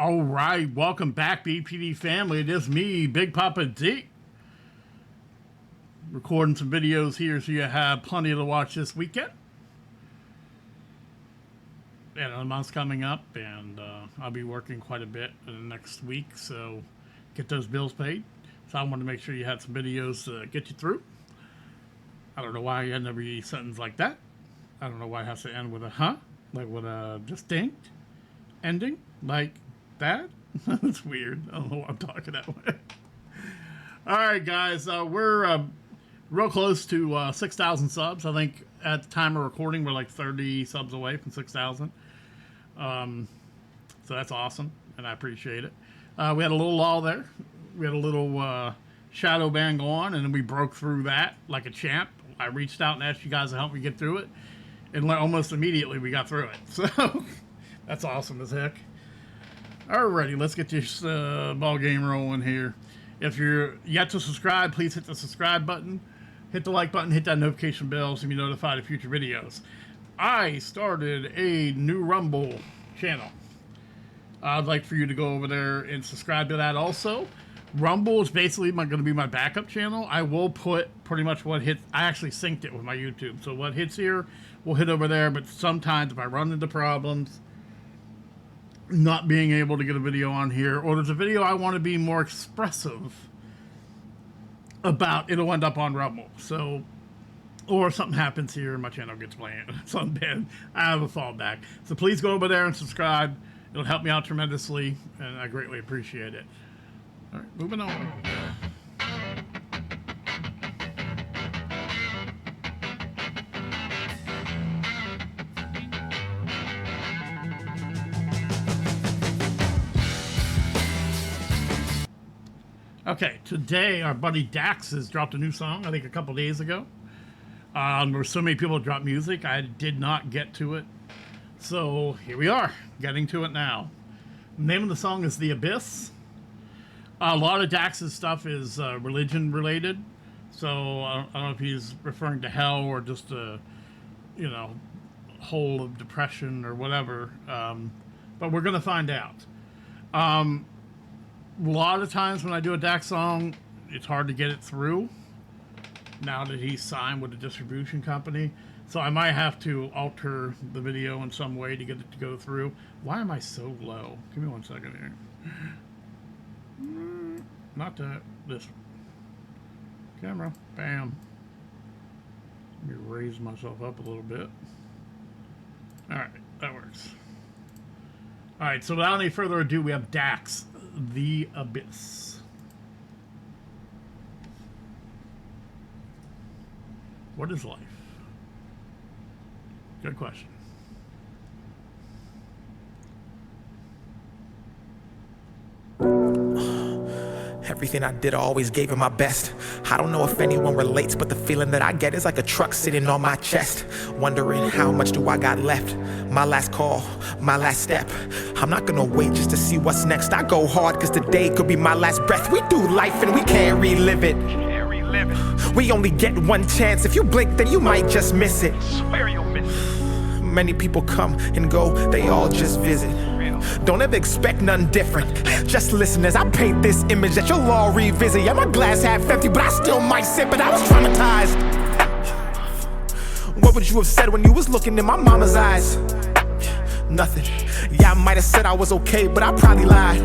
All right, welcome back, BPD family. It is me, Big Papa D. Recording some videos here so you have plenty to watch this weekend. And the month's coming up, and I'll be working quite a bit in the next week, so get those bills paid. So I wanted to make sure you had some videos to get you through. I don't know why I end every sentence like that. I don't know why it has to end with a huh, like with a distinct ending, like that. That's weird. I don't know why I'm talking that way. All right, guys, we're real close to 6,000 subs. I think at the time of recording, we're like 30 subs away from 6,000. So that's awesome, and I appreciate it. We had a little lull there. We had a little shadow ban go on, and then we broke through that like a champ. I reached out and asked you guys to help me get through it, and almost immediately we got through it. So that's awesome as heck. Alrighty, let's get this ball game rolling here. If you're yet to subscribe, please hit the subscribe button, hit the like button, hit that notification bell so you be notified of future videos. I started a new Rumble channel. I'd like for you to go over there and subscribe to that also. Rumble is basically going to be my backup channel. I will put pretty much what hits. I actually synced it with my YouTube. So what hits here will hit over there. But sometimes if I run into problems, not being able to get a video on here, or there's a video I want to be more expressive about, it'll end up on Rumble. So, or something happens here and my channel gets banned. Something bad. I have a fallback. So please go over there and subscribe. It'll help me out tremendously, and I greatly appreciate it. All right, moving on. Okay, today our buddy Dax has dropped a new song, I think a couple days ago. There were so many people that dropped music, I did not get to it. So here we are, getting to it now. The name of the song is The Abyss. A lot of Dax's stuff is religion related, so I don't know if he's referring to hell or just a, hole of depression or whatever. But we're gonna find out. A lot of times when I do a Dax song, it's hard to get it through. Now that he's signed with a distribution company, so I might have to alter the video in some way to get it to go through. Why am I so low? Give me 1 second here. Not that. This camera. Bam. Let me raise myself up a little bit. Alright, that works. Alright, so without any further ado, we have Dax, The Abyss. What is life? Good question. Everything I did, I always gave it my best. I don't know if anyone relates, but the feeling that I get is like a truck sitting on my chest. Wondering how much do I got left? My last call, my last step. I'm not gonna wait just to see what's next. I go hard cause today could be my last breath. We do life and we can't relive it. We only get one chance. If you blink, then you might just miss it. Swear you'll miss it. Many people come and go, they all just visit. Don't ever expect nothing different. Just listen as I paint this image that you'll all revisit. Yeah, my glass half empty, but I still might sip it. I was traumatized. What would you have said when you was looking in my mama's eyes? Nothing. Yeah, I might have said I was okay, but I probably lied.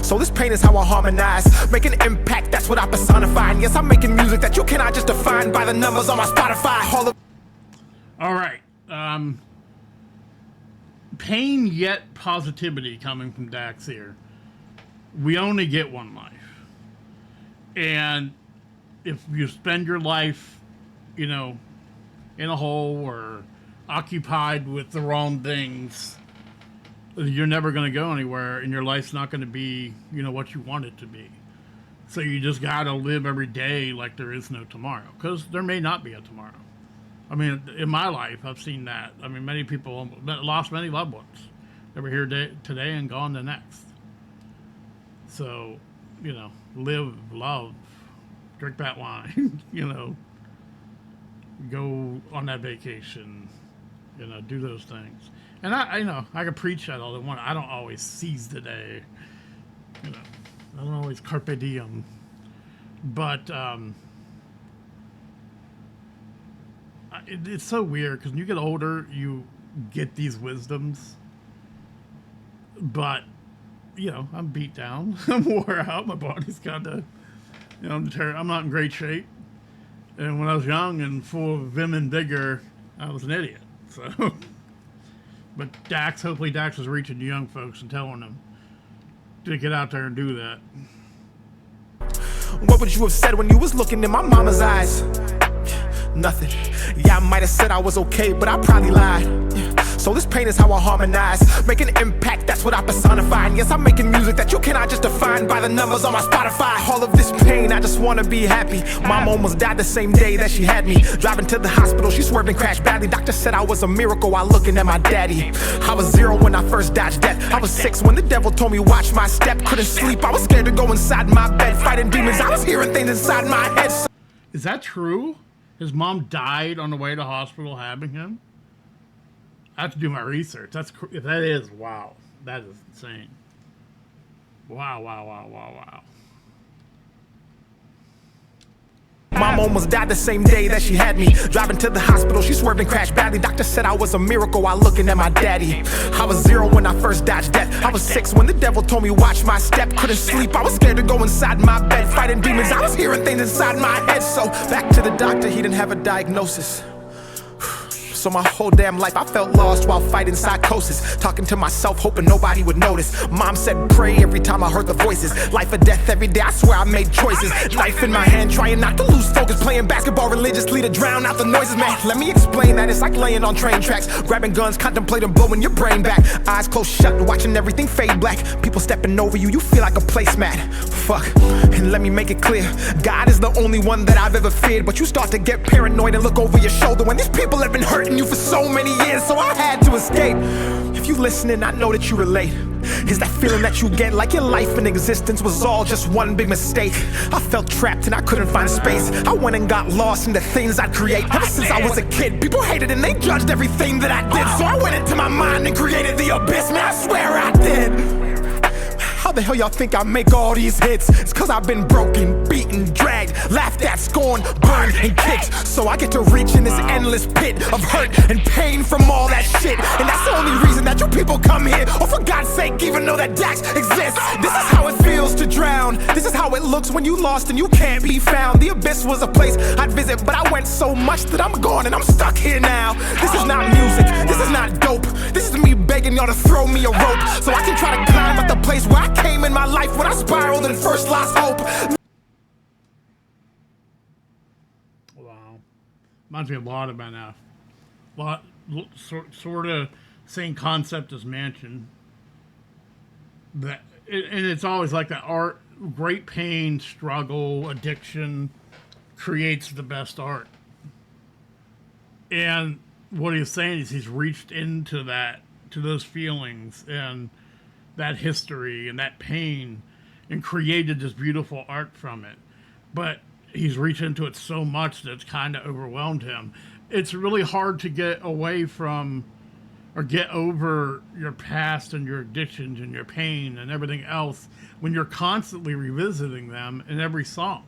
So this pain is how I harmonize. Make an impact, that's what I personify. And yes, I'm making music that you cannot just define by the numbers on my Spotify. All right. Pain yet positivity coming from Dax here. We only get one life. And if you spend your life, in a hole or occupied with the wrong things, you're never going to go anywhere, and your life's not going to be, what you want it to be. So you just got to live every day like there is no tomorrow, because there may not be a tomorrow. I mean, in my life, I've seen that. I mean, many people lost many loved ones. They were here today and gone the next. So, live, love, drink that wine, go on that vacation, do those things. And I know I can preach that all I want. I don't always seize the day. You know, I don't always carpe diem. But it's so weird because when you get older, you get these wisdoms. But you know, I'm beat down. I'm wore out. My body's kind of, you know, I'm not in great shape. And when I was young and full of vim and vigor, I was an idiot. So, but hopefully Dax is reaching to young folks and telling them to get out there and do that. What would you have said when you was looking in my mama's eyes? Nothing. Yeah, I might have said I was okay, but I probably lied. So this pain is how I harmonize, make an impact, that's what I personify. And yes, I'm making music that you cannot just define by the numbers on my Spotify. All of this pain, I just wanna be happy. Mom almost died the same day that she had me. Driving to the hospital, she swerved and crashed badly. Doctor said I was a miracle while looking at my daddy. I was 0 when I first dodged death. I was 6 when the devil told me watch my step. Couldn't sleep, I was scared to go inside my bed. Fighting demons, I was hearing things inside my head. Is that true? His mom died on the way to hospital having him? I have to do my research. If that is, wow. That is insane. Wow. Mom almost died the same day that she had me. Driving to the hospital, she swerved and crashed badly. Doctor said I was a miracle while looking at my daddy. I was 0 when I first dodged death. I was 6 when the devil told me watch my step. Couldn't sleep, I was scared to go inside my bed. Fighting demons, I was hearing things inside my head. So back to the doctor, he didn't have a diagnosis. So my whole damn life I felt lost while fighting psychosis. Talking to myself, hoping nobody would notice. Mom said pray every time I heard the voices. Life or death every day, I swear I made choices. Knife in my hand, trying not to lose focus. Playing basketball religiously to drown out the noises, man. Let me explain that, it's like laying on train tracks. Grabbing guns, contemplating blowing your brain back. Eyes closed shut, watching everything fade black. People stepping over you, you feel like a placemat. Fuck, and let me make it clear, God is the only one that I've ever feared. But you start to get paranoid and look over your shoulder when these people have been hurting you for so many years, so I had to escape. If you listening, I know that you relate. Is that feeling that you get like your life and existence was all just one big mistake? I felt trapped and I couldn't find space. I went and got lost in the things I'd create. Ever since I was a kid, people hated and they judged everything that I did. So I went into my mind and created the abyss, man, I swear I did. How the hell y'all think I make all these hits? It's cause I've been broken, beaten, dragged, laughed at, scorned, burned, and kicked. So I get to reach in this endless pit of hurt and pain from all that shit. And that's the only reason that you people come here. Oh, for God's sake, even though that Dax exists. This is how it feels to drown. This is how it looks when you lost and you can't be found. The abyss was a place I'd visit, but I went so much that I'm gone and I'm stuck here now. This is not music, this is not dope. This is me begging y'all to throw me a rope so I can try to climb at the place where I came in my life when I spiraled and first lost hope. Wow. Reminds me a lot of NF. Sort of same concept as Mansion. And it's always like that art, great pain, struggle, addiction creates the best art. And what he's saying is he's reached into that, to those feelings and that history and that pain and created this beautiful art from it. But he's reached into it so much that it's kind of overwhelmed him. It's really hard to get away from or get over your past and your addictions and your pain and everything else when you're constantly revisiting them in every song.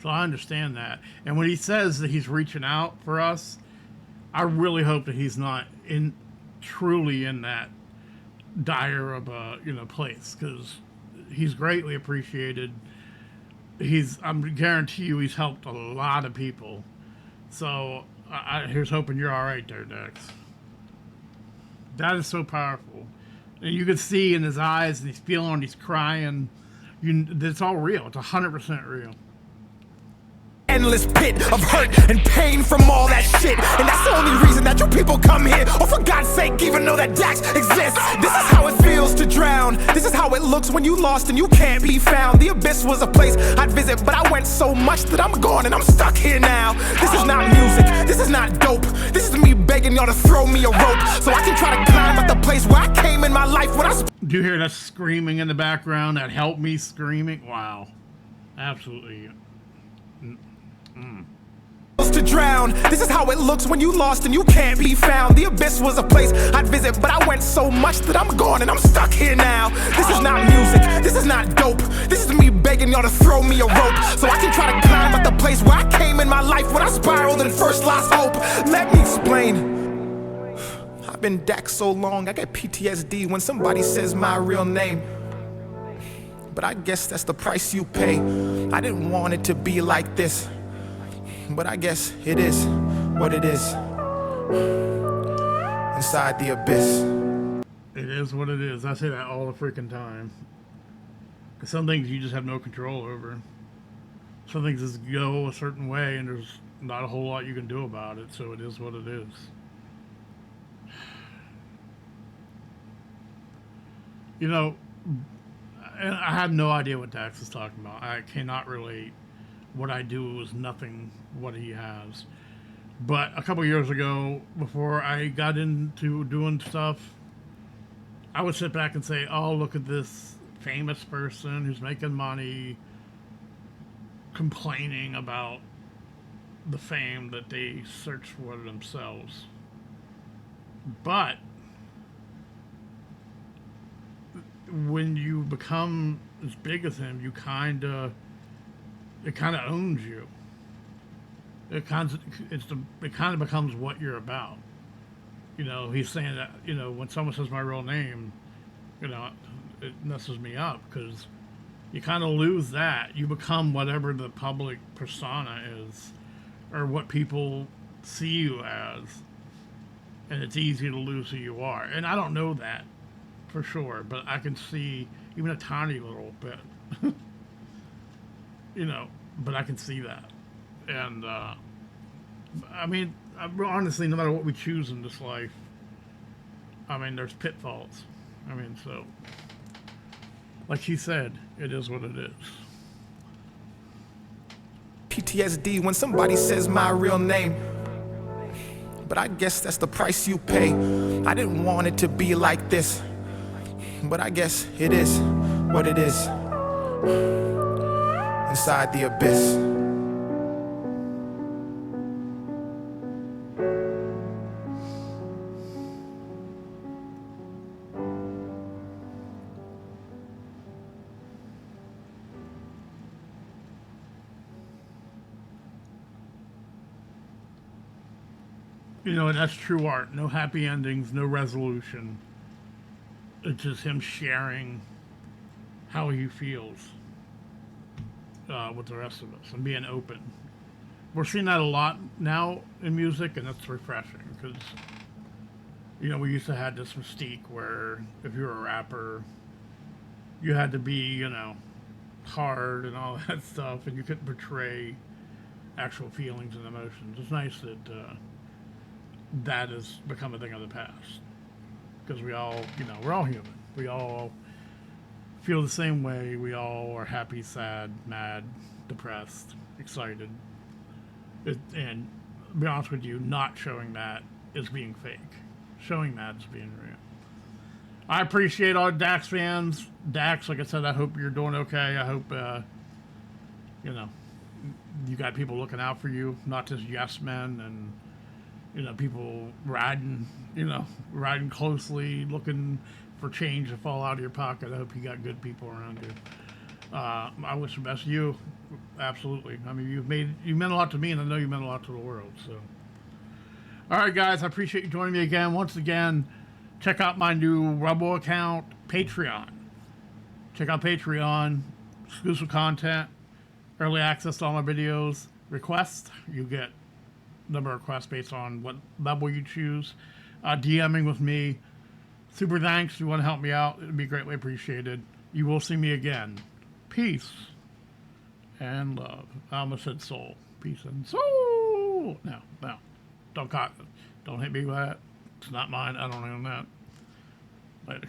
So I understand that. And when he says that he's reaching out for us, I really hope that he's not truly in that dire of a place, because he's greatly appreciated. I'm guarantee you he's helped a lot of people. So here's hoping you're all right there, Dex. That is so powerful, and you can see in his eyes, and he's feeling, he's crying. It's all real. It's 100% real. Endless pit of hurt and pain from all that shit. And that's the only reason that you people come here. Oh, for God's sake, even though that Dax exists. This is how it feels to drown. This is how it looks when you lost and you can't be found. The abyss was a place I'd visit, but I went so much that I'm gone and I'm stuck here now. This is not music, this is not dope. This is me begging y'all to throw me a rope so I can try to climb at the place where I came in my life when I do you hear that screaming in the background? That help me screaming? Wow. Absolutely. to drown. This is how it looks when you lost and you can't be found. The abyss was a place I'd visit, but I went so much that I'm gone and I'm stuck here now. This is not music, this is not dope. This is me begging y'all to throw me a rope so I can try to climb up the place where I came in my life when I spiraled and first lost hope. Let me explain. I've been Dax so long, I get PTSD when somebody says my real name. But I guess that's the price you pay. I didn't want it to be like this, but I guess it is what it is. Inside the abyss. It is what it is. I say that all the freaking time. 'Cause some things you just have no control over. Some things just go a certain way and there's not a whole lot you can do about it, so it is what it is. You know, I had no idea what Dax was talking about. I cannot relate. What I do is nothing what he has. But a couple years ago, before I got into doing stuff, I would sit back and say, oh, look at this famous person who's making money, complaining about the fame that they search for themselves. But when you become as big as him, it kind of owns you. It kind of becomes what you're about. You know, he's saying that, you know, when someone says my real name, you know, it messes me up because you kind of lose that. You become whatever the public persona is or what people see you as. And it's easy to lose who you are. And I don't know that for sure, but I can see even a tiny little bit. You know, but I can see that. And, I mean, honestly, no matter what we choose in this life, I mean, there's pitfalls. I mean, so, like he said, it is what it is. PTSD when somebody says my real name. But I guess that's the price you pay. I didn't want it to be like this, but I guess it is what it is. Inside the abyss. You know, and that's true art. No happy endings, no resolution. It's just him sharing how he feels with the rest of us and being open. We're seeing that a lot now in music, and that's refreshing because, you know, we used to have this mystique where if you were a rapper, you had to be, you know, hard and all that stuff, and you couldn't portray actual feelings and emotions. It's nice that that has become a thing of the past because we all, you know, we're all human. We all feel the same way. We all are happy, sad, mad, depressed, excited. And to be honest with you, not showing that is being fake. Showing that is being real. I appreciate all Dax fans. Dax, like I said, I hope you're doing okay. I hope, you know, you got people looking out for you, not just yes men and, you know, people riding closely, looking for change to fall out of your pocket. I hope you got good people around you. I wish the best to you. Absolutely. I mean, you meant a lot to me, and I know you meant a lot to the world. So, all right, guys, I appreciate you joining me again. Once again, check out my new Rumble account, Patreon. Check out Patreon, exclusive content, early access to all my videos, requests. You get number of requests based on what level you choose. DMing with me. Super thanks. If you want to help me out, it would be greatly appreciated. You will see me again. Peace and love. I almost said soul. Peace and soul. No. Don't hit me with that. It's not mine. I don't own that. Later.